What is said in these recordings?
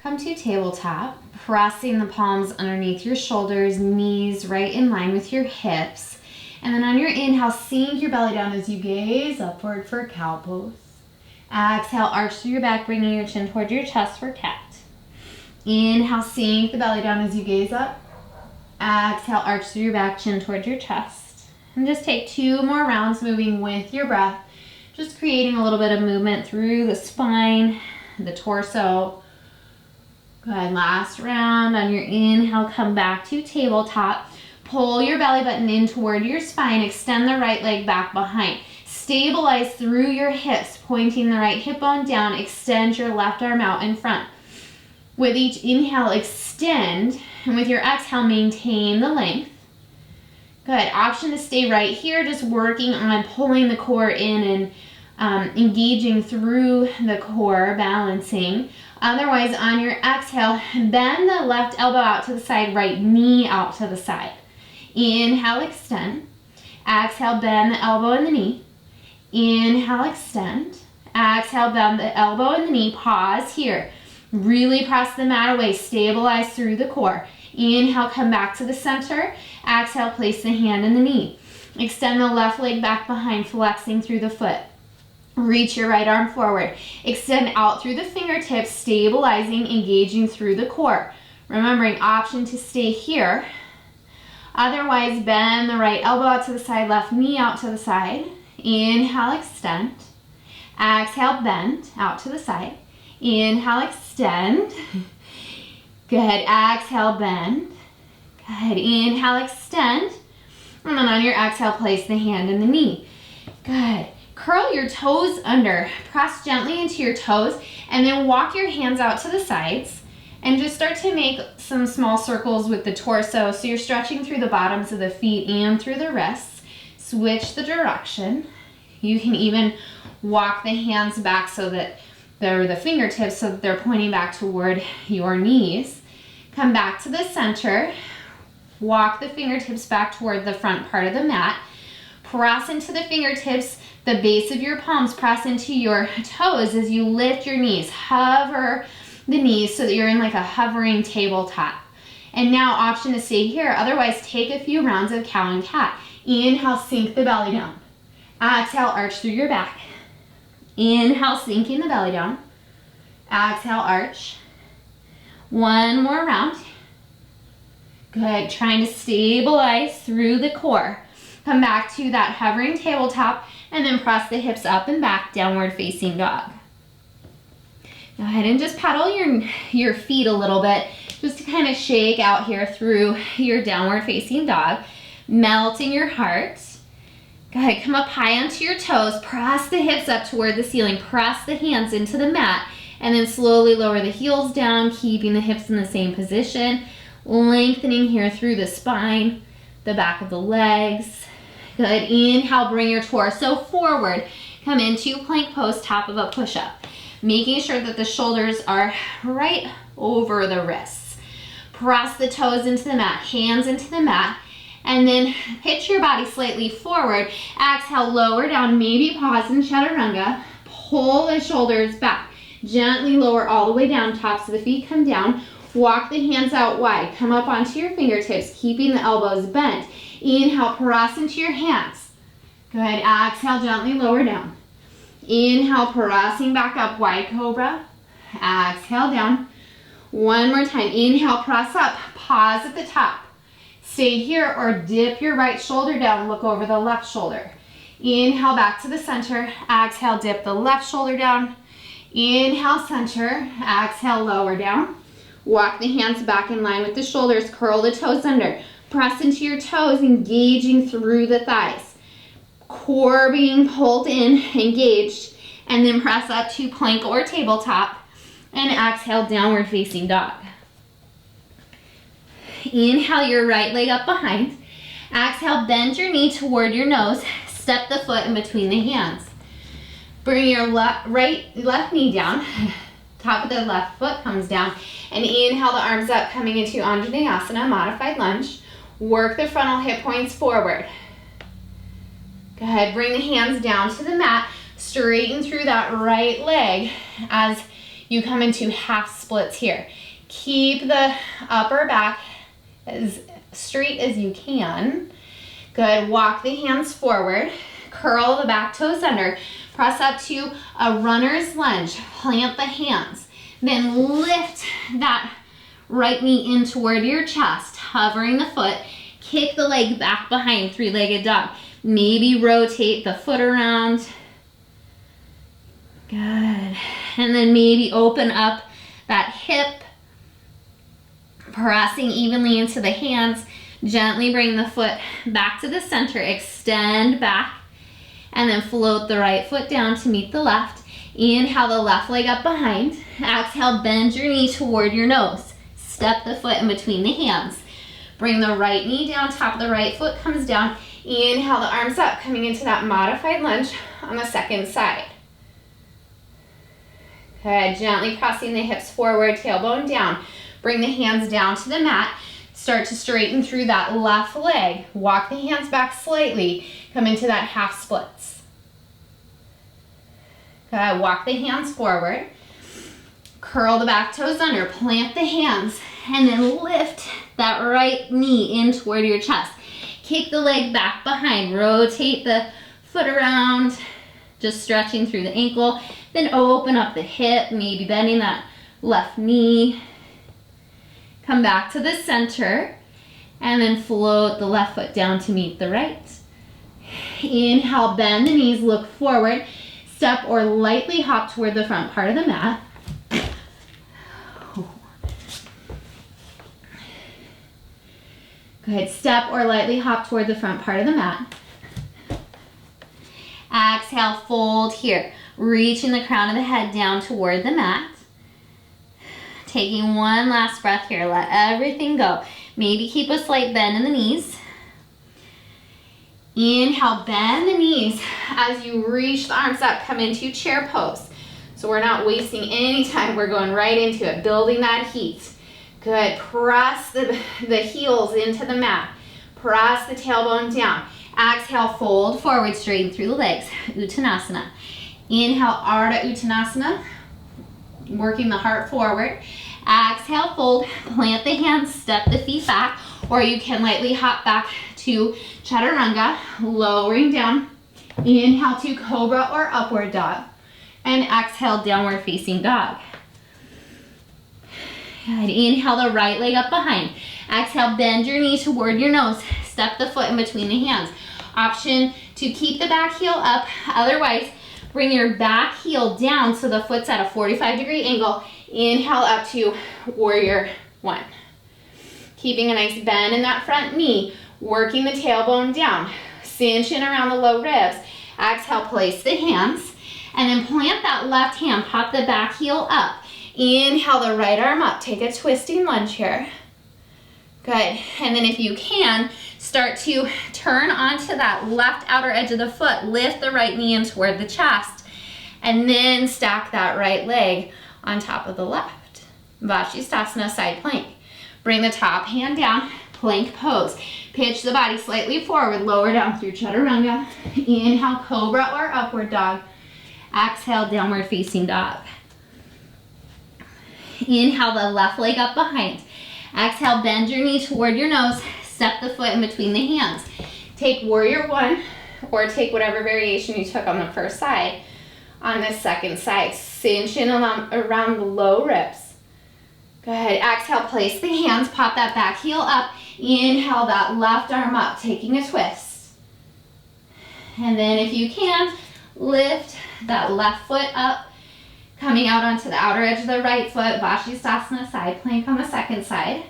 Come to tabletop, pressing the palms underneath your shoulders, knees right in line with your hips. And then on your inhale, sink your belly down as you gaze upward for cow pose. Exhale, arch through your back, bringing your chin towards your chest for cat. Inhale, sink the belly down as you gaze up. Exhale, arch through your back, chin towards your chest. And just take 2 more rounds moving with your breath. Just creating a little bit of movement through the spine, the torso. Good, last round. On your inhale, come back to tabletop. Pull your belly button in toward your spine. Extend the right leg back behind. Stabilize through your hips, pointing the right hip bone down. Extend your left arm out in front. With each inhale, extend. And with your exhale, maintain the length. Good. Option to stay right here, just working on pulling the core in and engaging through the core, balancing. Otherwise, on your exhale, bend the left elbow out to the side, right knee out to the side. Inhale, extend. Exhale, bend the elbow and the knee. Inhale, extend. Exhale, bend the elbow and the knee. Pause here. Really press the mat away. Stabilize through the core. Inhale, come back to the center. Exhale, place the hand in the knee. Extend the left leg back behind, flexing through the foot. Reach your right arm forward. Extend out through the fingertips, stabilizing, engaging through the core. Remembering, option to stay here. Otherwise, bend the right elbow out to the side, left knee out to the side. Inhale, extend. Exhale, bend out to the side. Inhale, extend. Good. Exhale, bend. Good. Inhale, extend. And then on your exhale, place the hand in the knee. Good. Curl your toes under. Press gently into your toes and then walk your hands out to the sides and just start to make some small circles with the torso. So you're stretching through the bottoms of the feet and through the wrists. Switch the direction. You can even walk the hands back so that they're the fingertips so that they're pointing back toward your knees. Come back to the center. Walk the fingertips back toward the front part of the mat. Press into the fingertips, the base of your palms, press into your toes as you lift your knees. Hover the knees so that you're in like a hovering tabletop. And now option to stay here, otherwise take a few rounds of cow and cat. Inhale, sink the belly down. Exhale, arch through your back. Inhale, sinking the belly down. Exhale, arch. One more round. Good, trying to stabilize through the core. Come back to that hovering tabletop and then press the hips up and back, downward facing dog. Go ahead and just pedal your feet a little bit just to kind of shake out here through your downward facing dog, melting your heart. Go ahead, come up high onto your toes, press the hips up toward the ceiling, press the hands into the mat, and then slowly lower the heels down, keeping the hips in the same position, lengthening here through the spine, the back of the legs. Good. Inhale, bring your torso forward. Come into plank pose, top of a push-up. Making sure that the shoulders are right over the wrists. Press the toes into the mat, hands into the mat, and then pitch your body slightly forward. Exhale, lower down, maybe pause in chaturanga. Pull the shoulders back. Gently lower all the way down, tops of the feet come down. Walk the hands out wide. Come up onto your fingertips, keeping the elbows bent. Inhale, press into your hands. Good. Exhale, gently lower down. Inhale, pressing back up, wide cobra. Exhale, down. One more time. Inhale, press up. Pause at the top. Stay here or dip your right shoulder down. Look over the left shoulder. Inhale, back to the center. Exhale, dip the left shoulder down. Inhale, center. Exhale, lower down. Walk the hands back in line with the shoulders. Curl the toes under. Press into your toes, engaging through the thighs. Core being pulled in, engaged, and then press up to plank or tabletop, and exhale, downward facing dog. Inhale your right leg up behind. Exhale, bend your knee toward your nose. Step the foot in between the hands. Bring your left knee down. Top of the left foot comes down. And inhale the arms up, coming into Anjaneyasana, modified lunge. Work the frontal hip points forward. Go ahead, bring the hands down to the mat. Straighten through that right leg as you come into half splits here. Keep the upper back as straight as you can. Good, walk the hands forward, curl the back toes under, press up to a runner's lunge, plant the hands, then lift that right knee in toward your chest, hovering the foot, kick the leg back behind, three-legged dog. Maybe rotate the foot around. Good, and then maybe open up that hip, pressing evenly into the hands. Gently bring the foot back to the center, extend back, and then float the right foot down to meet the left. Inhale the left leg up behind. Exhale, bend your knee toward your nose. Step the foot in between the hands. Bring the right knee down, top of the right foot comes down. Inhale the arms up, coming into that modified lunge on the second side. Good, gently pressing the hips forward, tailbone down. Bring the hands down to the mat. Start to straighten through that left leg. Walk the hands back slightly. Come into that half splits. Good, walk the hands forward. Curl the back toes under, plant the hands, and then lift that right knee in toward your chest. Kick the leg back behind, rotate the foot around, just stretching through the ankle. Then open up the hip, maybe bending that left knee. Come back to the center, and then float the left foot down to meet the right. Inhale, bend the knees, look forward, step or lightly hop toward the front part of the mat. Good, step or lightly hop toward the front part of the mat. Exhale, fold here, reaching the crown of the head down toward the mat. Taking one last breath here, let everything go. Maybe keep a slight bend in the knees. Inhale, bend the knees as you reach the arms up, come into chair pose. So we're not wasting any time, we're going right into it, building that heat. Good, press the heels into the mat. Press the tailbone down. Exhale, fold forward, straighten through the legs, Uttanasana. Inhale, Ardha Uttanasana, working the heart forward. Exhale, fold, plant the hands, step the feet back, or you can lightly hop back to Chaturanga, lowering down. Inhale to Cobra or Upward Dog, and exhale, Downward Facing Dog. Good, inhale the right leg up behind. Exhale, bend your knee toward your nose, step the foot in between the hands. Option to keep the back heel up, otherwise bring your back heel down so the foot's at a 45-degree angle. Inhale up to Warrior One. Keeping a nice bend in that front knee, working the tailbone down, cinch in around the low ribs. Exhale, place the hands, and then plant that left hand, pop the back heel up. Inhale the right arm up, take a twisting lunge here. Good, and then if you can, start to turn onto that left outer edge of the foot, lift the right knee in toward the chest, and then stack that right leg on top of the left. Vashisthasana, side plank. Bring the top hand down, plank pose. Pitch the body slightly forward, lower down through Chaturanga. Inhale, Cobra or Upward Dog. Exhale, Downward Facing Dog. Inhale the left leg up behind. Exhale, bend your knee toward your nose, step the foot in between the hands. Take Warrior One, or take whatever variation you took on the first side. On the second side, cinch in around the low ribs. Good, exhale, place the hands, pop that back heel up. Inhale that left arm up, taking a twist. And then if you can, lift that left foot up, coming out onto the outer edge of the right foot, Vashisthasana, side plank on the second side.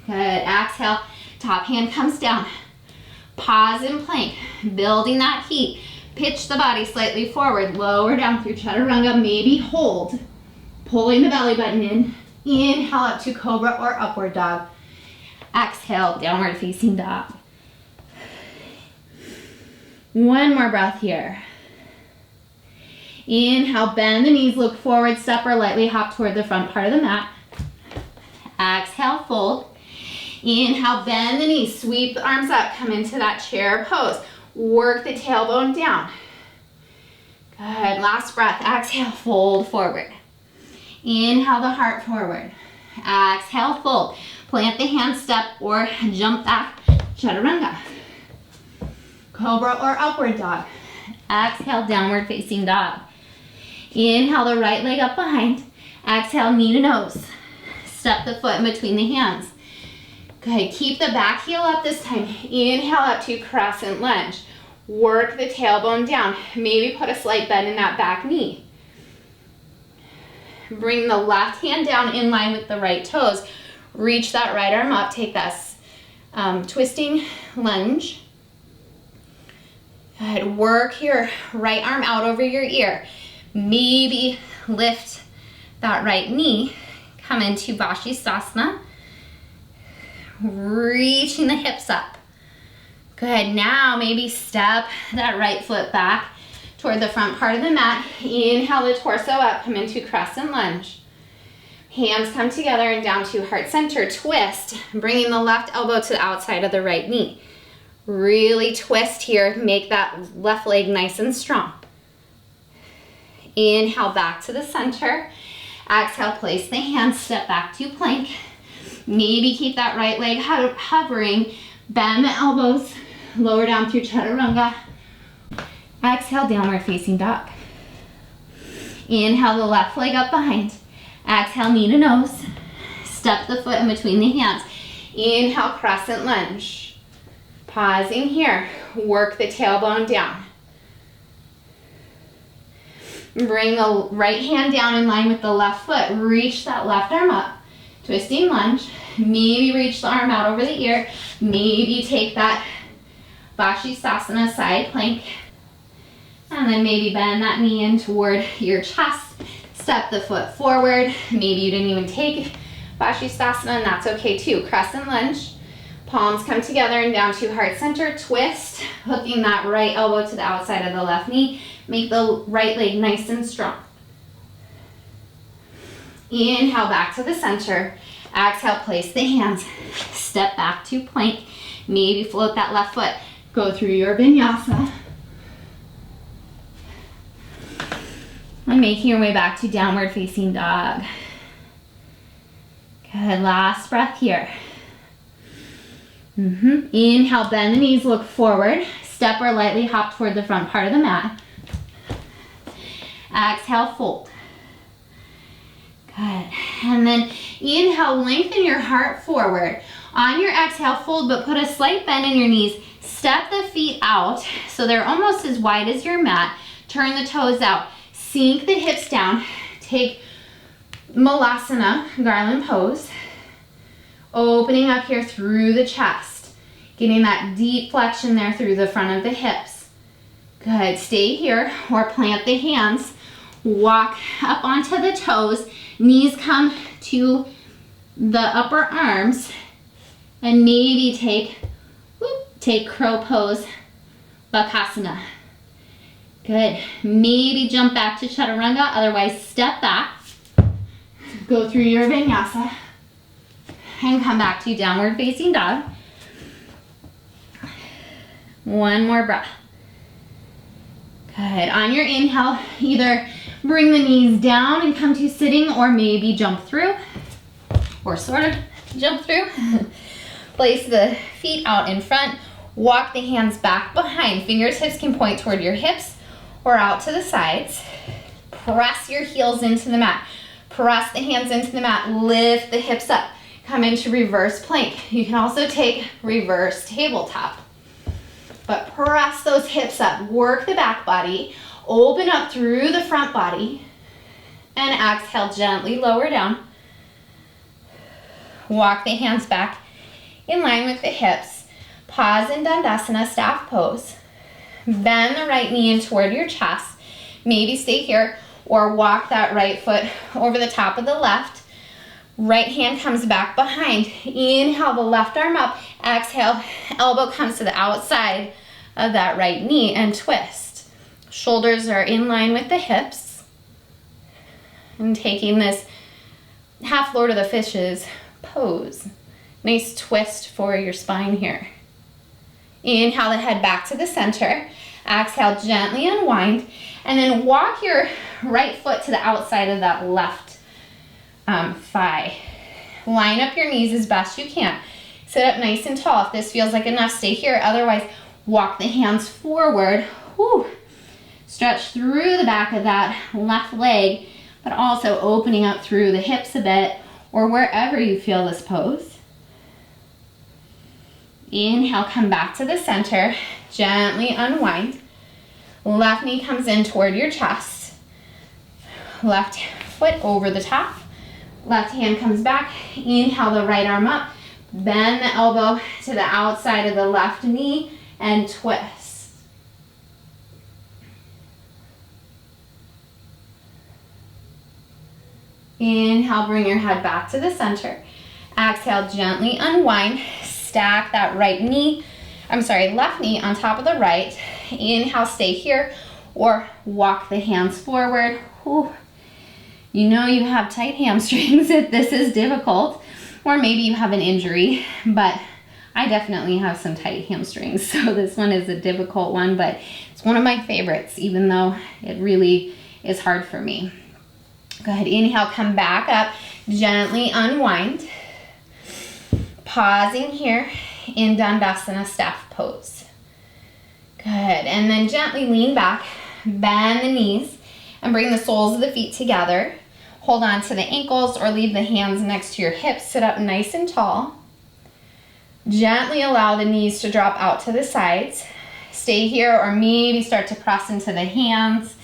Good, exhale, top hand comes down. Pause in plank, building that heat. Pitch the body slightly forward, lower down through Chaturanga, maybe hold. Pulling the belly button in. Inhale up to Cobra or Upward Dog. Exhale, Downward Facing Dog. One more breath here. Inhale, bend the knees, look forward, step or lightly hop toward the front part of the mat. Exhale, fold. Inhale, bend the knees, sweep the arms up, come into that chair pose. Work the tailbone down. Good, last breath. Exhale, fold forward. Inhale the heart forward. Exhale, fold. Plant the hand, step or jump back, chaturanga. Cobra or upward dog. Exhale, downward facing dog. Inhale the right leg up behind. Exhale, knee to nose. Step the foot in between the hands. Good, keep the back heel up this time. Inhale up to crescent lunge. Work the tailbone down. Maybe put a slight bend in that back knee. Bring the left hand down in line with the right toes. Reach that right arm up. Take that twisting lunge. Good. Work your right arm out over your ear. Maybe lift that right knee. Come into Vashisthasana. Reaching the hips up. Good. Now maybe step that right foot back toward the front part of the mat. Inhale the torso up. Come into crescent lunge. Hands come together and down to heart center. Twist, bringing the left elbow to the outside of the right knee. Really twist here. Make that left leg nice and strong. Inhale back to the center. Exhale, place the hands, step back to plank. Maybe keep that right leg hovering. Bend the elbows, lower down through chaturanga. Exhale, downward facing dog. Inhale the left leg up behind. Exhale, knee to nose. Step the foot in between the hands. Inhale, crescent lunge. Pausing here. Work the tailbone down. Bring the right hand down in line with the left foot. Reach that left arm up. Twisting lunge. Maybe reach the arm out over the ear. Maybe take that Vashisthasana side plank. And then maybe bend that knee in toward your chest. Step the foot forward. Maybe you didn't even take Vashisthasana, and that's okay too. Crescent lunge. Palms come together and down to heart center. Twist, hooking that right elbow to the outside of the left knee. Make the right leg nice and strong. Inhale back to the center. Exhale, place the hands. Step back to plank. Maybe float that left foot. Go through your vinyasa. And making your way back to downward facing dog. Good, last breath here. Inhale, bend the knees, look forward. Step or lightly hop toward the front part of the mat. Exhale, fold. Good. And then inhale, lengthen your heart forward. On your exhale, fold, but put a slight bend in your knees. Step the feet out so they're almost as wide as your mat. Turn the toes out. Sink the hips down. Take Malasana, garland pose. Opening up here through the chest. Getting that deep flexion there through the front of the hips. Good. Stay here or plant the hands. Walk up onto the toes. Knees come to the upper arms. And maybe take crow pose, Bakasana. Good. Maybe jump back to chaturanga. Otherwise, step back. Go through your vinyasa. And come back to downward facing dog. One more breath. Good. On your inhale, either bring the knees down and come to sitting, or maybe jump through, or sort of jump through. Place the feet out in front. Walk the hands back behind. Fingertips can point toward your hips or out to the sides. Press your heels into the mat. Press the hands into the mat. Lift the hips up. Come into reverse plank. You can also take reverse tabletop. But press those hips up. Work the back body. Open up through the front body. And exhale, gently lower down. Walk the hands back in line with the hips. Pause in Dandasana, staff pose. Bend the right knee in toward your chest. Maybe stay here or walk that right foot over the top of the left. Right hand comes back behind. Inhale the left arm up. Exhale, elbow comes to the outside of that right knee and twist. Shoulders are in line with the hips. And taking this half Lord of the Fishes pose. Nice twist for your spine here. Inhale the head back to the center. Exhale, gently unwind. And then walk your right foot to the outside of that left 5. Line up your knees as best you can. Sit up nice and tall. If this feels like enough, stay here. Otherwise, walk the hands forward. Whew. Stretch through the back of that left leg, but also opening up through the hips a bit or wherever you feel this pose. Inhale, come back to the center. Gently unwind. Left knee comes in toward your chest. Left foot over the top. Left hand comes back. Inhale the right arm up. Bend the elbow to the outside of the left knee and twist. Inhale, bring your head back to the center. Exhale, gently unwind. Stack that left knee on top of the right. Inhale, stay here or walk the hands forward. Whew. You know you have tight hamstrings if this is difficult, or maybe you have an injury, but I definitely have some tight hamstrings, so this one is a difficult one, but it's one of my favorites, even though it really is hard for me. Go ahead, inhale, come back up, gently unwind. Pausing here in Dandasana staff pose. Good, and then gently lean back, bend the knees, and bring the soles of the feet together. Hold on to the ankles or leave the hands next to your hips. Sit up nice and tall. Gently allow the knees to drop out to the sides. Stay here or maybe start to press into the hands.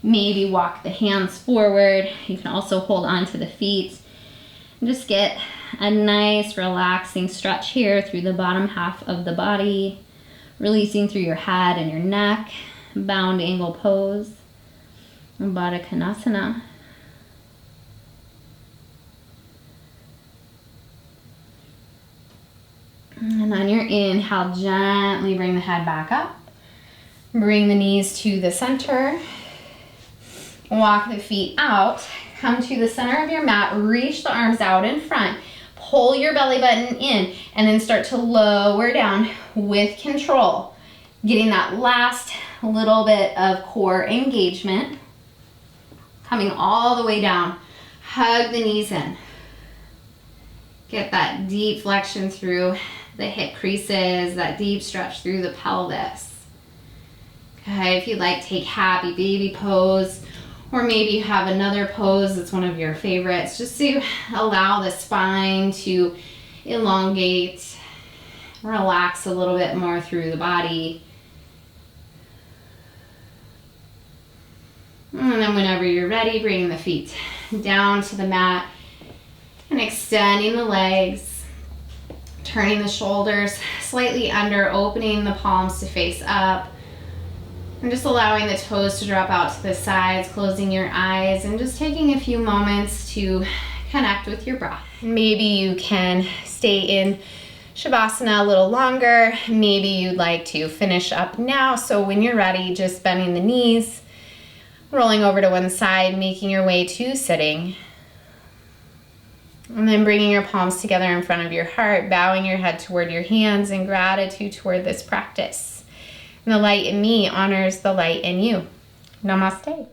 Maybe walk the hands forward. You can also hold on to the feet. And just get a nice relaxing stretch here through the bottom half of the body. Releasing through your head and your neck. Bound angle pose. Baddha Konasana. And on your inhale, gently bring the head back up. Bring the knees to the center. Walk the feet out. Come to the center of your mat. Reach the arms out in front. Pull your belly button in and then start to lower down with control. Getting that last little bit of core engagement. Coming all the way down. Hug the knees in. Get that deep flexion through the hip creases, that deep stretch through the pelvis. Okay, if you'd like, take happy baby pose, or maybe you have another pose that's one of your favorites, just to allow the spine to elongate, relax a little bit more through the body. And then whenever you're ready, bring the feet down to the mat and extending the legs. Turning the shoulders slightly under, opening the palms to face up. And just allowing the toes to drop out to the sides, closing your eyes, and just taking a few moments to connect with your breath. Maybe you can stay in Shavasana a little longer. Maybe you'd like to finish up now. So when you're ready, just bending the knees, rolling over to one side, making your way to sitting. And then bringing your palms together in front of your heart, bowing your head toward your hands in gratitude toward this practice. And the light in me honors the light in you. Namaste.